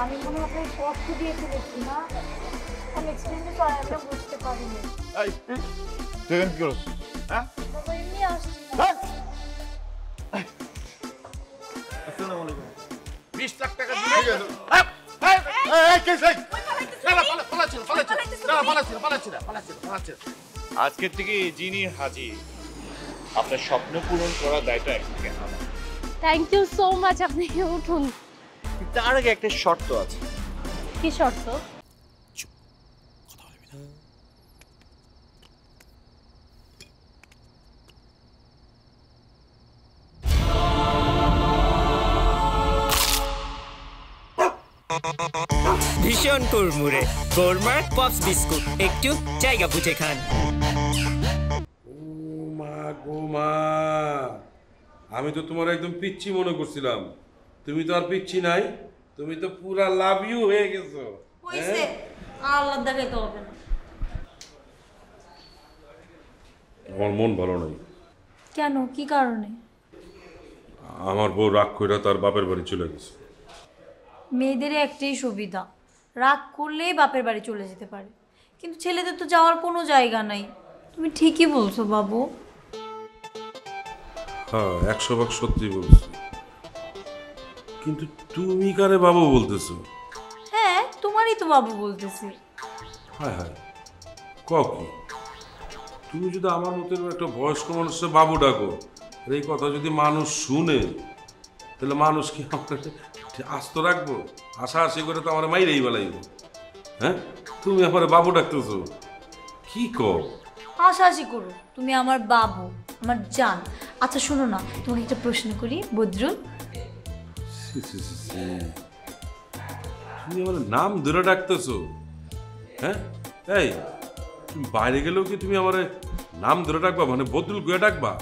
আমি মনে হয় আপনাকে কষ্ট দিয়ে ফেলেছি না, আমি এক্সপ্লেন তো আমরা বুঝতে পারিনি। এই তুই কি করছ? হ্যাঁ বাবা এমনি আসছি। আসসালামু আলাইকুম। 20 লাখ টাকা দিয়ে গেল। এই কে সেই? পালাচ্ছিল। আজকের থেকে যিনি হাজির, আপনার স্বপ্ন পূরণ করার দায়িত্ব একদিকে আমার। থ্যাংক ইউ সো মাচ, আপনি উঠুন। তার আগে একটা শর্ত আছে। কি শর্ত? কথা বলবি না। ভীষণ কুড়মুড়ে গোরমার পপস বিস্কুট, একটু জায়গা বুঝে খান। গো মা, আমি তো তোমার একদম পিচ্ছি মনে করছিলাম। তুমি তো আর পিচ্ছি নাই, তুমি তো পুরা লাভ ইউ হয়ে গেছো। হইছে, আল্লাহ দেখাইতে হবে না। আমার মন ভালো নাই। কেন, কি কারণে? আমার বউ রাগ কইরা তার বাপের বাড়ি চলে গেছে। মেয়েদের একটাই সুবিধা, রাগ করলেই বাপের বাড়ি চলে যেতে পারে, কিন্তু ছেলেদের তো যাওয়ার কোনো জায়গা নাই। তুমি ঠিকই বলছো বাবু। হ্যাঁ, 100% সত্যি বলছি। কিন্তু তুমি কারে বাবু বলতেছো? হ্যাঁ, তোমারই তো বাবু বলতেছি। হায় হায়, কক কি? তুমি যদি আমার মতো একটা বয়স্ক মানুষের বাবু ডাকো, আর এই কথা যদি মানুষ শুনে, তাহলে মানুষ কি আমাকে আস্ত রাখবো? আশা করে তো আমার মাইরেই বেলাইব। হ্যাঁ, তুমি আমার বাবু ডাকতেছো, কি কর? হাসাহাসি করো, তুমি আমার বাবু, আমার জান। আচ্ছা শোনো না, তোমাকে একটা প্রশ্ন করি বদরুল। ছি, ছি, ছি, ছি। তুমি আমার নাম ধরে ডাকতেছো? হ্যাঁ, এই তুমি বাইরে গেলেও কি তুমি আমার নাম ধরে ডাকবা, মানে বদরুল গুয়ে ডাকবা?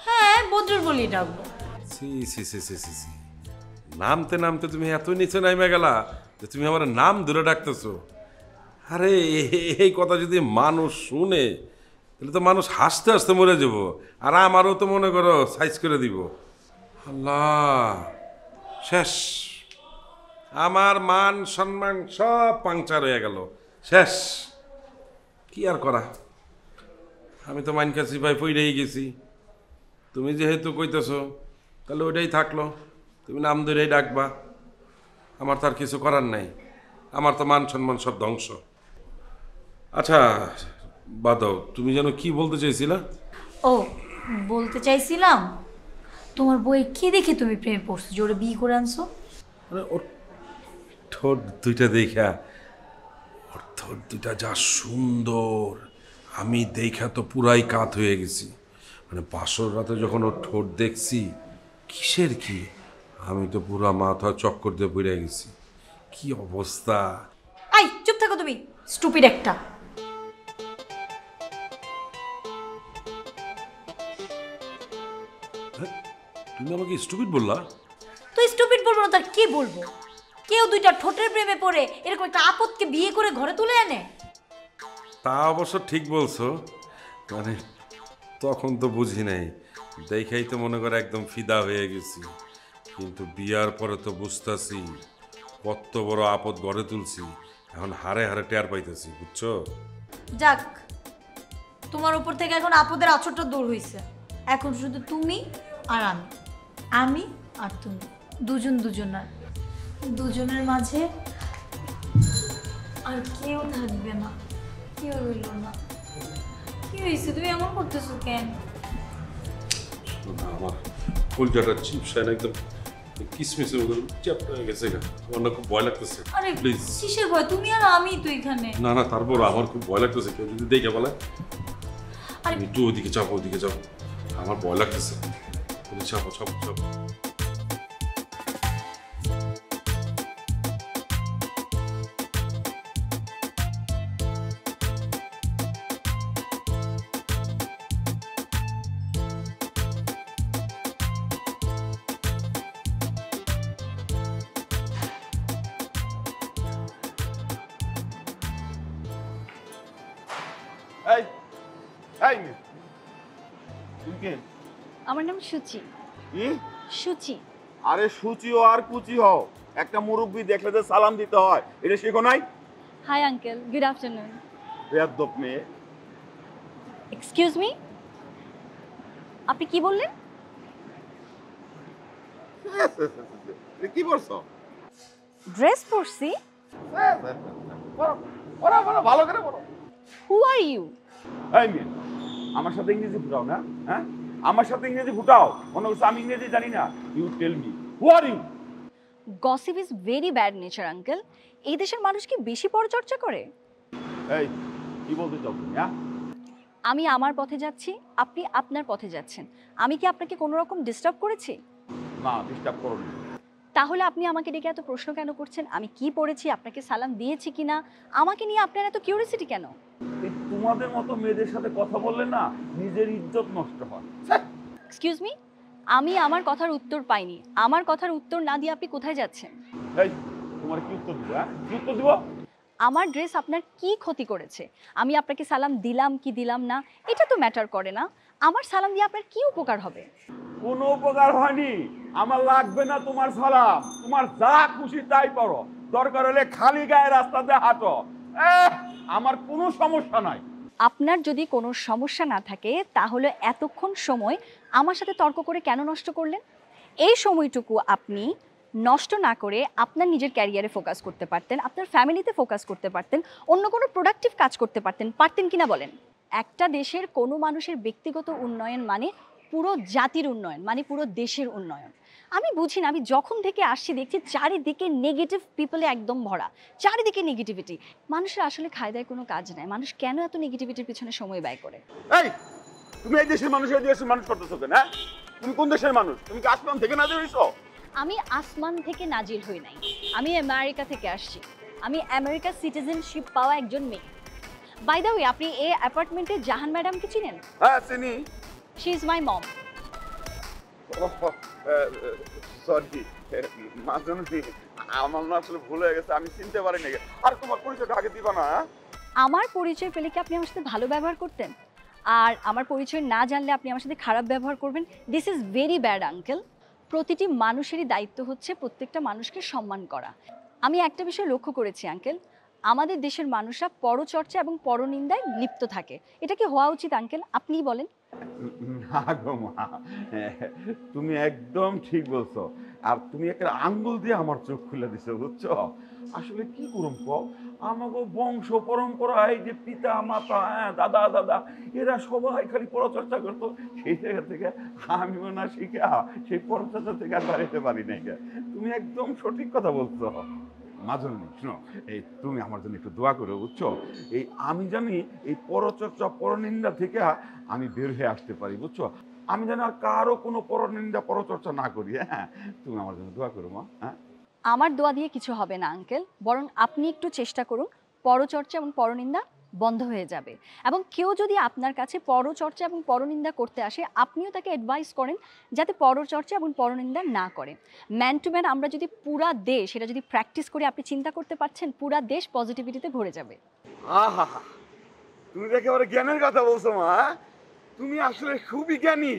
হ্যাঁ, বদরুল বলি ডাকবো। সি সি সি সি সি সি, নামতে নামতে তুমি এত নিচে নামে গেলা যে তুমি আমার নাম ধরে ডাকতেছো। আরে এই কথা যদি মানুষ শুনে, তাহলে তো মানুষ হাসতে হাসতে মরে যাব, আর আমারও তো মনে করো সাইজ করে দিব। আল্লাহ, শেষ। আমার মান সম্মান সব পাংচার হয়ে গেল, শেষ। কি আর করা, আমি তো মাইন কাছি ভাই পইরেই গেছি। তুমি যেহেতু কইতেছো, তাহলে ওইটাই থাকলো, তুমি নাম ধরেই ডাকবা। আমার তার কিছু করার নাই, আমার তো মান সম্মান সব ধ্বংস। আচ্ছা বাদ দাও, তুমি যেন কি বলতে চাইছিলা? ও, বলতে চাইছিলাম তোমার বই কি দেখে তুমি প্রেমে পড়ছো, জোরে বিয়ে করে আনছো? মানে ওর ঠোঁট দুইটা দেখা, ওর ঠোঁট দুইটা যা সুন্দর, আমি দেখা তো পুরাই কাত হয়ে গেছি। মানে বাসর রাতে যখন ওর ঠোঁট দেখছি, কিসের কি, আমি তো পুরা মাথা চক্কর দিয়ে পড়ে গেছি। কি অবস্থা! আই চুপ থাকো তুমি, স্টুপিড একটা। তুমি আমাকে স্টুপিড বললা? তুই স্টুপিড বলবো না তার কি বলবো? কেউ দুইটা ঠোঁটের প্রেমে পড়ে এরকম একটা আপদকে বিয়ে করে ঘরে তুলে আনে? তা অবশ্য ঠিক বলছো, মানে তখন তো বুঝি নাই, দেখাই তো মনে করে একদম ফিদা হয়ে গেছি। কিন্তু বিয়ার পরে তো বুঝতেছি কত বড় আপদ গড়ে তুলছি, এখন হারে হারে টের পাইতেছি, বুঝছো? যাক, তোমার উপর থেকে এখন আপদের আঁচড়টা দূর হয়েছে। এখন শুধু তুমি আর আমি, আমি আর তুমি, দুজন দুজনার, দুজনের মাঝে আর কেউ থাকবে না, কেউ রইল না। কি হয়েছে, তুমি এমন করতেছো কেন? আমার কলজাটা চিপসায় একদম কিসমিসে চ্যাপটা হয়ে গেছে, আমার না খুব ভয় লাগতেছে। আরে প্লিজ। কিসের ভয়? তুমি আর আমি তো এখানে। না না, তারপর আমার খুব ভয় লাগতেছে, কেউ যদি দেখে বলে। আরে একটু ওদিকে যাবো, ওদিকে যাবো, আমার ভয় লাগতেছে। চাপো চাপো চাপো। এই এই মেয়ে, তুমি কে? আমার নাম সুচি। কি? সুচি। আরে সুচি ও আর কুচি হও, একটা মুরব্বি দেখলে যে সালাম দিতে হয়, এটা শেখো নাই? Hi uncle, good afternoon. বেয়াদব মেয়ে। এক্সকিউজ মি, আপনি কি বললেন? কি বলছো? ড্রেস পরছি? ভালো করে বলো। হু আর ইউ? এই মেয়ে, আমার সাথে ইংরেজি ফুটাও না, হ্যাঁ? আমার সাথে ইংরেজি ফুটাও, মনে হচ্ছে আমি ইংরেজি জানি না। You tell me, who are you? Gossip is very bad nature uncle. এই দেশের মানুষ কি বেশি পরচর্চা করে? এই কি বলতে চাও তুমি? হ্যাঁ, আমি আমার পথে যাচ্ছি, আপনি আপনার পথে যাচ্ছেন। আমি কি আপনাকে কোনো রকম ডিস্টার্ব করেছি? না, ডিস্টার্ব করো না। তাহলে আপনি আমাকে ডেকে এত প্রশ্ন কেন করছেন? আমি কি পড়েছি, আপনাকে সালাম দিয়েছি কিনা, আমাকে নিয়ে আপনার এত কিউরিয়াসিটি কেন? এই তোমাদের মতো মেয়েদের সাথে কথা বললে না নিজের ইজ্জত নষ্ট হয়। এক্সকিউজ মি, আমি আমার কথার উত্তর পাইনি। আমার কথার উত্তর না দিয়ে আপনি কোথায় যাচ্ছেন? এই তোমার কি উত্তর দিব? হ্যাঁ, কি উত্তর দিব? আমার ড্রেস আপনার কি ক্ষতি করেছে? আমি আপনাকে সালাম দিলাম কি দিলাম না এটা তো ম্যাটার করে না। আমার সালাম দিয়ে আপনার কি উপকার হবে? কোনো উপকার হয়নি। আমার লাগবে না তোমার সালাম। তোমার যা খুশি তাই করো, দরকার হলে খালি গায়ে রাস্তাতে হাঁটো। আমার কোনো সমস্যা নাই। আপনার যদি কোনো সমস্যা না থাকে তাহলে এতক্ষণ সময় আমার সাথে তর্ক করে কেন নষ্ট করলেন? এই সময়টুকু আপনি নষ্ট না করে আপনার নিজের ক্যারিয়ারে ফোকাস করতে পারতেন, আপনার ফ্যামিলিতে ফোকাস করতে পারতেন, অন্য কোনো প্রোডাক্টিভ কাজ করতে পারতেন কিনা বলেন? একটা দেশের কোনো মানুষের ব্যক্তিগত উন্নয়ন মানে পুরো জাতির উন্নয়ন, মানে পুরো দেশের উন্নয়ন। আমি বুঝি না, আমি যখন থেকে আসছি দেখছি চারিদিকে নেগেটিভ পিপলে একদম ভরা, চারিদিকে নেগেটিভিটি। মানুষের আসলে খায় দায় কোনো কাজ নেই, মানুষ কেন এত নেগেটিভিটির পিছনে সময় ব্যয় করে? এই তুমি এই দেশের মানুষ, এই দেশের মানুষ করতেছো কেন? হ্যাঁ, তুমি কোন দেশের মানুষ? তুমি কি আসমান থেকে নাজিল হইছো? আমি আসমান থেকে নাজিল হই নাই, আমি আমেরিকা থেকে আসছি। আমি আমেরিকার সিটিজেনশিপ পাওয়া একজন মেয়ে। বাই দ্য ওয়ে, আপনি এই অ্যাপার্টমেন্টে জাহান ম্যাডামকে চিনেন? হ্যাঁ, চিনি। She is my mom. Sorry মাজনী, আমার না আসলে ভুল হয়ে গেছে, আমি চিনতে পারি না। আর তোমার পরিচয়টা আগে দিবা না? আমার পরিচয় পেলে কি আপনি আমার সাথে ভালো ব্যবহার করতেন? আর আমার পরিচয় না জানলে আপনি আমার সাথে খারাপ ব্যবহার করবেন? This is very bad uncle. প্রতিটি মানুষেরই দায়িত্ব হচ্ছে প্রত্যেকটা মানুষকে সম্মান করা। আমি একটা বিষয় লক্ষ্য করেছি আঙ্কেল, আমাদের দেশের মানুষরা পরচর্চা এবং পরনিন্দায় লিপ্ত থাকে। এটা কি হওয়া উচিত আঙ্কেল? আপনিই বলেন। না গো মা, তুমি একদম ঠিক বলছো। আর তুমি একটা আঙ্গুল দিয়ে আমার চোখ খুলে দিছো, বুঝছো? আসলে কি করুম কও, আমাকে বংশ পরম্পরা, এই যে পিতা মাতা, দাদা দাদা, এরা সবাই খালি পরচর্চা করতো। সেই জায়গা থেকে আমিও না শিখা সেই পরচর্চা থেকে আর বাড়িতে পারি নাই। তুমি একদম সঠিক কথা বলছো মাজনী। শোনো, এই তুমি আমার জন্য একটু দোয়া করো, বুঝছো? এই আমি জানি এই পরচর্চা পরনিন্দা থেকে আমি বের হয়ে আসতে পারি, বুঝছো? আমি জানি আর কারো কোনো পরনিন্দা পরচর্চা না করি। হ্যাঁ, তুমি আমার জন্য দোয়া করো মা। হ্যাঁ, আমার দোয়া দিয়ে কিছু হবে না আঙ্কেল, বরং আপনি একটু চেষ্টা করুন, পরচর্চা এবং পরনিন্দা বন্ধ হয়ে যাবে। এবং কেউ যদি আপনার কাছে পরচর্চা এবং পরনিন্দা করতে আসে, আপনিও তাকে অ্যাডভাইস করেন যাতে পরচর্চা এবং পরনিন্দা না করে। ম্যান টু ম্যান আমরা যদি পুরা দেশ এটা যদি প্র্যাকটিস করি, আপনি চিন্তা করতে পারছেন পুরা দেশ পজিটিভিটিতে ভরে যাবে। আহা, তুমি তো একেবারে জ্ঞানের কথা বলছো মা। তুমি আসলে খুবই জ্ঞানী।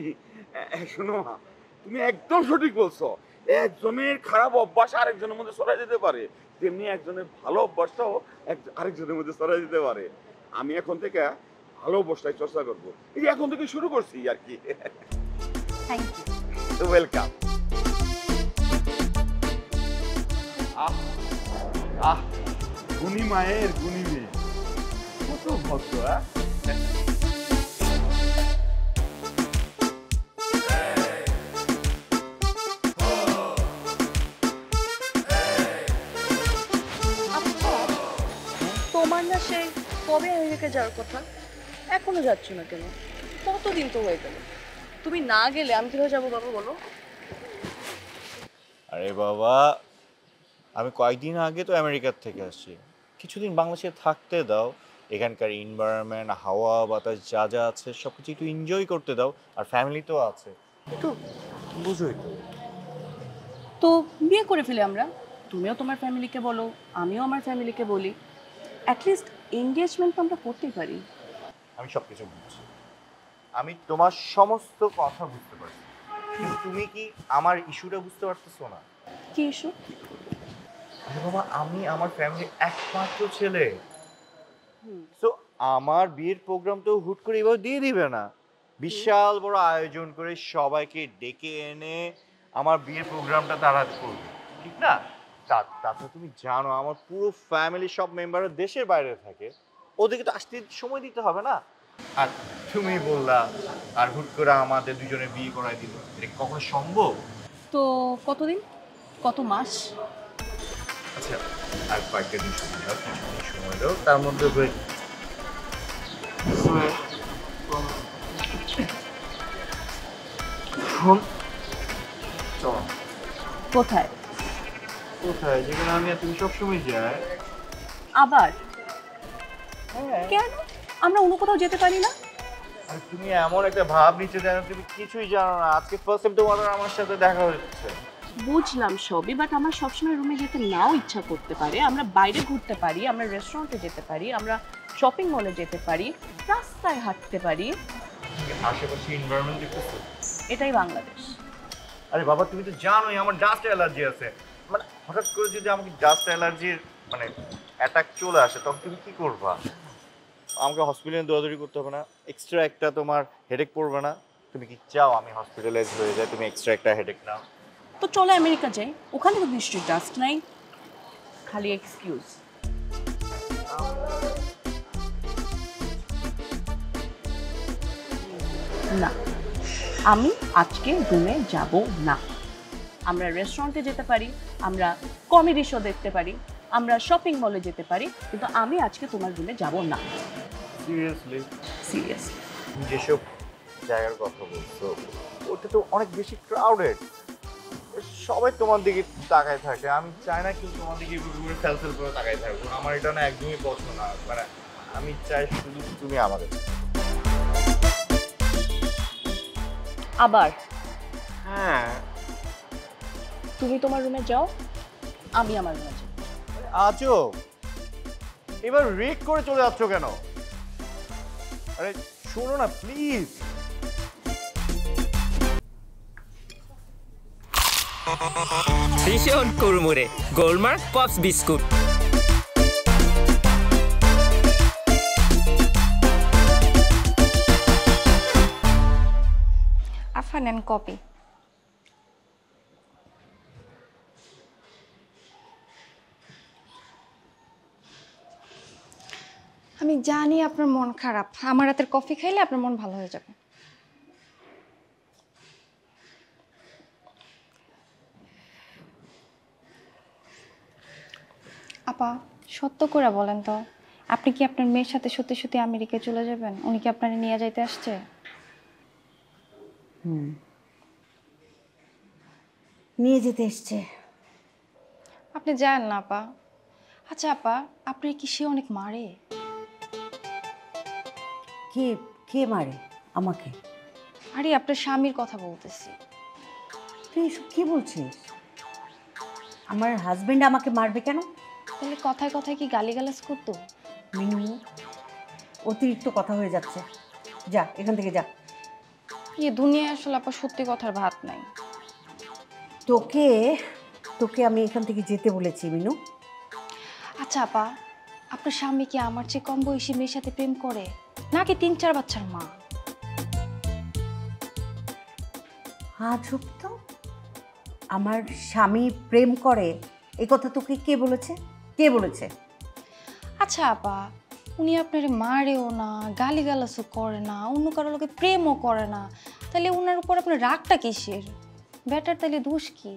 শোনো মা, তুমি একদম সঠিক বলছো। একজনের খারাপ অভ্যাস আরেকজনের মধ্যে ছড়াই যেতে পারে, তেমনি একজনের ভালো অভ্যাসটাও আরেকজনের মধ্যে ছড়াই যেতে পারে। আমি এখন থেকে ভালো অভ্যাসটাই চর্চা করবো। এই এখন থেকে শুরু করছি আর কি। Thank you. ওয়েলকাম। গুণী মায়ের গুণী মেয়ে, কত ভদ্র। তোমার না সেই কবে আমেরিকা যাওয়ার কথা, এখনো যাচ্ছ না কেন? কতদিন তো হয়ে গেল। তুমি না গেলে আমি কিভাবে যাবো বাবা, বলো? আরে বাবা, আমি কয়েকদিন আগে তো আমেরিকার থেকে আসছি, কিছুদিন বাংলাদেশে থাকতে দাও। এখানকার এনভায়রনমেন্ট, হাওয়া বাতাস যা যা আছে সব কিছু একটু এনজয় করতে দাও। আর ফ্যামিলি তো আছে, একটু বুঝোই তো। তো বিয়ে করে ফেলে আমরা, তুমিও তোমার ফ্যামিলিকে বলো, আমিও আমার ফ্যামিলিকে বলি। অ্যাটলিস্ট এনগেজমেন্ট তো আমরা করতেই পারি। আমি সব কিছু বুঝছি, আমি তোমার সমস্ত কথা বুঝতে পারছি, কিন্তু তুমি কি আমার ইস্যুটা বুঝতে পারতেছো না? কি ইস্যু? আরে বাবা, আমি আমার ফ্যামিলির একমাত্র ছেলে। তো আমার বিয়ের প্রোগ্রাম তো হুট করে এভাবে দিয়ে দিবে না। বিশাল বড় আয়োজন করে সবাইকে ডেকে এনে আমার বিয়ের প্রোগ্রামটা তারা করবে, ঠিক না? তাতে তুমি জানো আমার পুরো ফ্যামিলি সব মেম্বাররা দেশের বাইরে থাকে, ওদেরকে তো আসতে সময় দিতে হবে না। আর তুমি বললা আর হুট করে আমাদের দুজনের বিয়ে করাই দিল, এটা কি কখনো সম্ভব? তো কতদিন, কত মাস? আচ্ছা, আর কয়েকটা দিন সময় দাও, কিছুদিন সময় দাও, তার মধ্যে হয়ে চলো। কোথায়? কোথায়? যেখানে আমি আর তুমি সবসময় যাই। আবার? হ্যাঁ। কেন আমরা অন্য কোথাও যেতে পারি না? আর তুমি এমন একটা ভাব নিচে জানো, তুমি কিছুই জানো না। আজকে ফার্স্ট টাইম তোমার আমার সাথে দেখা হচ্ছে। বুঝলাম সবই, বাট আমার সবসময় রুমে যেতে নাও ইচ্ছা করতে পারে। আমরা বাইরে ঘুরতে পারি, আমরা রেস্টুরেন্টে যেতে পারি, আমরা শপিং মলে যেতে পারি, রাস্তায় হাঁটতে পারি। আশেপাশে এনভায়রনমেন্ট দেখতেছো? এটাই বাংলাদেশ। আরে বাবা, তুমি তো জানোই আমার ডাস্ট অ্যালার্জি আছে। মানে হঠাৎ করে যদি আমাকে ডাস্ট অ্যালার্জির মানে অ্যাটাক চলে আসে, তখন তুমি কি করবা? আমাকে হসপিটালে দৌড়াদৌড়ি করতে হবে না, এক্সট্রা একটা তোমার হেডেক পড়বে না। তুমি কি চাও আমি হসপিটালাইজ হয়ে যাই, তুমি এক্সট্রা একটা হেডেক নাও? তো চলো আমেরিকা যাই, ওখানে তো নিশ্চয়ই ডাস্ট নাই, খালি এক্সকিউজ। না, আমি আজকে রুমে যাব না। আমরা রেস্টুরেন্টে যেতে পারি, আমরা কমেডি শো দেখতে পারি, আমরা শপিং মলে যেতে পারি, কিন্তু আমি আজকে তোমার রুমে যাব না। সিরিয়াসলি? সিরিয়াসলি। তুমি যেসব জায়গার কথা বলছো ওটা তো অনেক বেশি ক্রাউডেড, সবাই তোমার দিকে তাকায় থাকে। আমি চাই না কিন্তু তোমার দিকে ফেলফেল করে তাকায় থাকবো, আমার এটা না একদমই পছন্দ না। মানে আমি চাই শুধু তুমি আমাদের। আবার? হ্যাঁ। তুমি তোমার রুমে যাও, আমি আমার রুমে যাই। আজও এবার রেক করে চলে যাচ্ছ কেন? আরে শোনো না প্লিজ। ভীষণ কুড়মুড়ে গোলমার্ক পপস বিস্কুট। আফা নেন কপি। আমি জানি আপনার মন খারাপ, আমার রাতের কফি খাইলে আপনার মন ভালো হয়ে যাবে। আপা সত্য করে বলেন তো, আপনি কি আপনার মেয়ের সাথে সত্যি সত্যি আমেরিকায় চলে যাবেন? উনি কি আপনার নিয়ে যাইতে আসছে? নিয়ে যেতে এসছে। আপনি যান না আপা। আচ্ছা আপা, আপনার কি সে অনেক মারে? কে কে মারে আমাকে? আরে আপনার স্বামীর কথা বলতেছি। তুই এসব কি বলছিস? আমার হাজবেন্ড আমাকে মারবে কেন? তাহলে কথায় কথায় কি গালিগালাজ করতো? মিনু, অতিরিক্ত কথা হয়ে যাচ্ছে, যা এখান থেকে যা। দুনিয়ায় আসলে আপা সত্যি কথার ভাত নাই। তোকে তোকে আমি এখান থেকে যেতে বলেছি মিনু। আচ্ছা আপা, আপনার স্বামী কি আমার চেয়ে কম বয়সী মেয়ের সাথে প্রেম করে, নাকি 3-4 বাচ্চার মা? আজব তো, আমার স্বামী প্রেম করে এ কথা তোকে কে বলেছে? কে বলেছে? আচ্ছা আপা, উনি আপনার মারেও না, গালিগালাজও করে না, অন্য কারো লোকে প্রেমও করে না, তাহলে ওনার উপর আপনার রাগটা কিসের? বেটার তাহলে দোষ কি?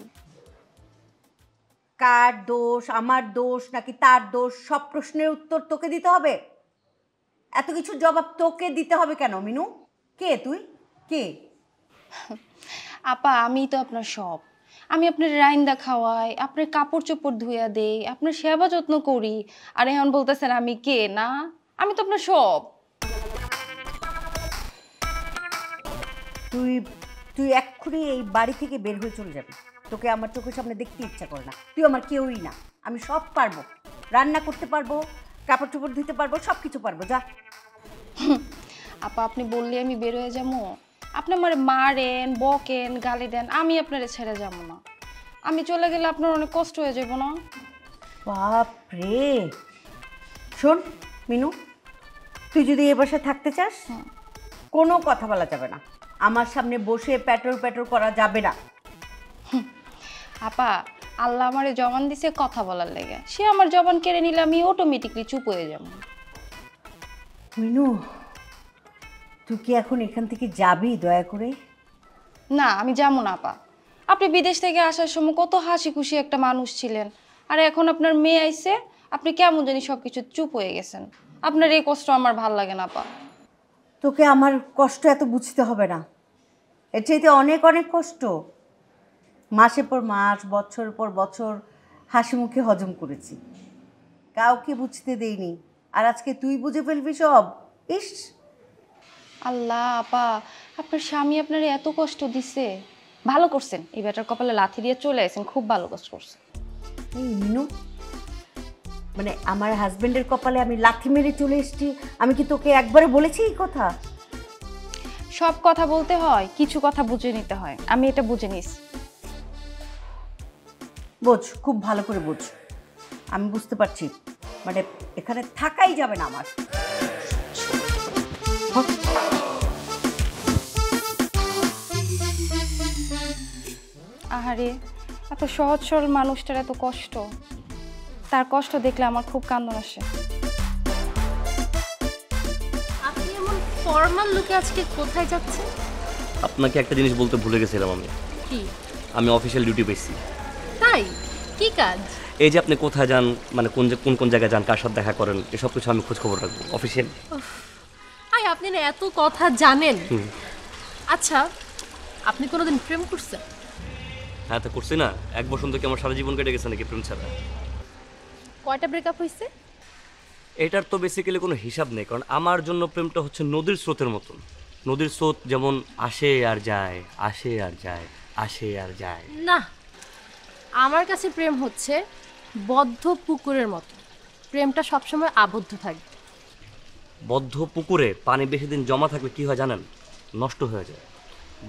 কার দোষ, আমার দোষ নাকি তার দোষ, সব প্রশ্নের উত্তর তোকে দিতে হবে? এত কিছু জবাব তোকে দিতে হবে কেন মিনু? কে তুই? কে? আপা আমি তো আপনার সব। আমি আপনার রাইন্দা খাওয়াই, আপনার কাপড় চোপড় ধুইয়া দেই, আপনার সেবা যত্ন করি, আর এখন বলতেছেন আমি কে না? আমি তো আপনার সব। তুই তুই এক্ষুনি এই বাড়ি থেকে বের হয়ে চলে যাবি। তোকে আমার চোখের সামনে দেখতে ইচ্ছা করে না। তুই আমার কেউই না। আমি সব পারবো, রান্না করতে পারবো, কাপড় চোপড় ধুতে পারবো, সব কিছু পারবো। যা। আপা আপনি বললে আমি বের হয়ে যাবো? আপনি আমার মারেন, বকেন, গালি দেন, আমি আপনারে ছেড়ে যাবো না। আমি চলে গেলে আপনার অনেক কষ্ট হয়ে যাবো না? বাপ রে, শোন মিনু, তুই যদি এ বাসায় থাকতে চাস কোনো কথা বলা যাবে না, আমার সামনে বসে প্যাটর প্যাটর করা যাবে না। আপা, আল্লাহ আমারে জবান দিছে কথা বলার লেগে, সে আমার জবান কেড়ে নিলে আমি অটোমেটিকলি চুপ হয়ে যাব। মিনু, তুই কি এখন এখান থেকে যাবি দয়া করে? না, আমি যাবো না আপা। আপনি বিদেশ থেকে আসার সময় কত হাসি খুশি একটা মানুষ ছিলেন, আর এখন আপনার মেয়ে আইছে, আপনি কেমন জানি সব কিছু চুপ হয়ে গেছেন। আপনার এই কষ্ট আমার ভাল লাগে না আপা। তোকে আমার কষ্ট এত বুঝতে হবে না, এর চাইতে অনেক অনেক কষ্ট মাসের পর মাস, বছর পর বছর হাসি মুখে হজম করেছি, কাউকে বুঝতে দেইনি, আর আজকে তুই বুঝে ফেলবি সব। ইস আল্লাহ আপা, আপনার স্বামী আপনার এত কষ্ট দিছে। ভালো করছেন, এই বেটার কপালে লাথি দিয়ে চলে আসেন, খুব ভালো কাজ করছেন। এই মিনু, মানে আমার হাজবেন্ডের কপালে আমি লাথি মেরে চলে এসেছি, আমি কি তোকে একবারে বলেছি এই কথা? সব কথা বলতে হয়, কিছু কথা বুঝে নিতে হয়, আমি এটা বুঝে নিছি। বোঝ, খুব ভালো করে বোঝ, আমি বুঝতে পারছি, মানে এখানে থাকাই যাবে না আমার। আহারে, এত সহজ সরল মানুষটার এত কষ্ট, তার কষ্ট দেখলে আমার খুব কান্দন আসে। আপনি এমন ফর্মাল লুকে আজকে কোথায় যাচ্ছেন? আপনাকে একটা জিনিস বলতে ভুলে গেছিলাম। কি? আমি অফিসিয়াল ডিউটি পেয়েছি। তাই? কি কাজ? এই যে আপনি কোথায় যান, মানে কোন কোন জায়গায় যান, কার সাথে দেখা করেন, এসব কিছু আমি খোঁজ খবর রাখবো অফিসিয়াল। আই, আপনি না এত কথা জানেন। আচ্ছা, আপনি কোনোদিন প্রেম করছেন? হ্যাঁ, তো করছি না। এক বসন্ত কি আমার সারা জীবন কেটে গেছে নাকি প্রেম ছাড়া? কয়টা ব্রেকআপ হয়েছে? এটার তো বেসিক্যালি কোনো হিসাব নেই, কারণ আমার জন্য প্রেমটা হচ্ছে নদীর স্রোতের মতন। নদীর স্রোত যেমন আসে আর যায়, আসে আর যায়, আসে আর যায়। না, আমার কাছে প্রেম হচ্ছে বদ্ধ পুকুরের মতো, প্রেমটা সবসময় আবদ্ধ থাকবে। বদ্ধ পুকুরে পানি বেশি দিন জমা থাকলে কি হয় জানেন? নষ্ট হয়ে যায়,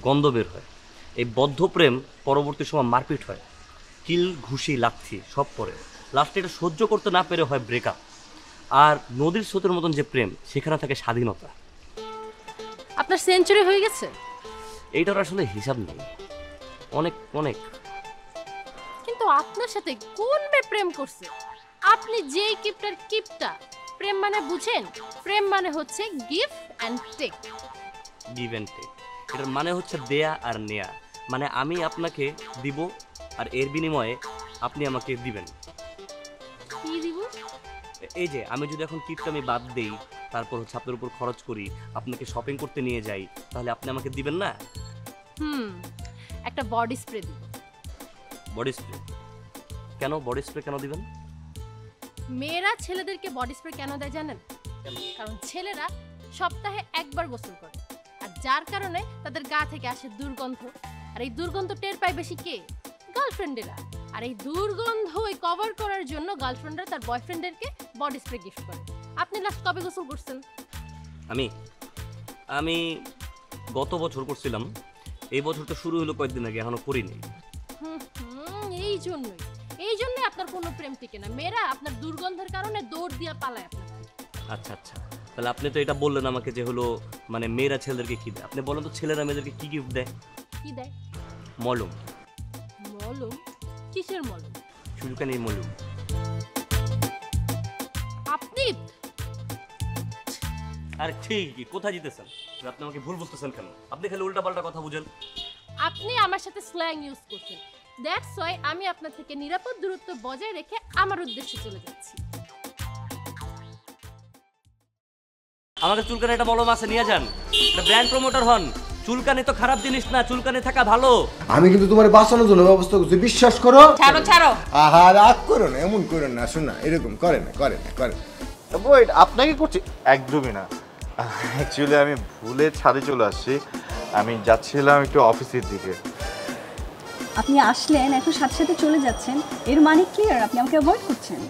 গন্ধ বের হয়। এই বদ্ধ প্রেম পরবর্তী সময় মারপিট হয়, কিল ঘুষি লাথি সব পরে, লাস্টে এটা সহ্য করতে না পেরে হয় ব্রেকআপ। আর নদীর স্রোতের মতন যে প্রেম, সেখানে থাকে স্বাধীনতা। আপনার সেঞ্চুরি হয়ে গেছে? এইটার আসলে হিসাব নেই, অনেক অনেক। কিন্তু আপনার সাথে কোন মেয়ে প্রেম করছে? আপনি যেই কিপটার কিপটা। প্রেম মানে বুঝেন? প্রেম মানে হচ্ছে give and take. Give and take, এটার মানে হচ্ছে দেয়া আর নেয়া। মানে আমি আপনাকে দিব, আর এর বিনিময়ে আপনি আমাকে দিবেন। কি দিব? এই যে আমি যদি এখন কিপটা আমি বাদ দেই, তারপর হচ্ছে আপনার উপর খরচ করি, আপনাকে শপিং করতে নিয়ে যাই, তাহলে আপনি আমাকে দিবেন না? একটা বডি স্প্রে দিব। Body spray? কেন বডি স্প্রে কেন দিবেন? মেয়েরা ছেলেদেরকে বডি স্প্রে কেন দেয় জানেন? কারণ ছেলেরা সপ্তাহে একবার গোসল করে, আর যার কারণে তাদের গা থেকে আসে দুর্গন্ধ, আর এই দুর্গন্ধ টের পায় বেশি কে? গার্লফ্রেন্ডেরা। আর এই দুর্গন্ধ কভার করার জন্য গার্লফ্রেন্ডরা তার বয়ফ্রেন্ডদেরকে বডি স্প্রে গিফট করে। আপনি লাস্ট কবে গোসল করছেন? আমি গত বছর করছিলাম। এই বছর তো শুরু হলো কয়েকদিন আগে, এখনো করিনি। এই জন্যই আপনার কোনো প্রেম টিকে না। মেয়েরা আপনার দুর্গন্ধের কারণে দৌড় দিয়ে পালায় আপনার। আচ্ছা আচ্ছা, তাহলে আপনি তো এটা বললেন আমাকে যে হলো মানে মেয়েরা ছেলেদেরকে কি দেয়। আপনি বলেন তো ছেলেরা মেয়েদেরকে কি গিফট দেয়? কি দেয়? মলম। মলম? কিসের মলম? চুলকানির মলম। আপনি আর ঠিক কোথায় জিতেছেন? আপনি আমাকে ভুল বুঝতেছেন কেন? আপনি খালি উল্টাপাল্টা কথা বুঝেন। আপনি আমার সাথে স্ল্যাং ইউজ করছেন, দ্যাটস ওয়াই আমি আপনার থেকে নিরাপদ দূরত্ব বজায় রেখে আমার উদ্দেশ্যে চলে যাচ্ছি। আমাদের চুলকানি একটা মলম আছে, নিয়ে যান। এটা ব্র্যান্ড প্রমোটার হন। চুলকানি তো খারাপ জিনিস না, চুলকানি থাকা ভালো। আমি কিন্তু তোমার বাঁচানোর জন্য ব্যবস্থা করছি, বিশ্বাস করো। ছাড়ো ছাড়ো। আহা, রাগ করো না, এমন করো না, শোনা এরকম করে না। ওয়েট, আপনাকে করছি? একদমই না, অ্যাকচুয়ালি আমি ভুলে ছাদে চলে আসছি। আমি যাচ্ছিলাম একটু অফিসের দিকে। আপনি আসলেন, এখন সাথে সাথে চলে যাচ্ছেন, এর মানে ক্লিয়ার আপনি আমাকে অ্যাভয়েড করছেন।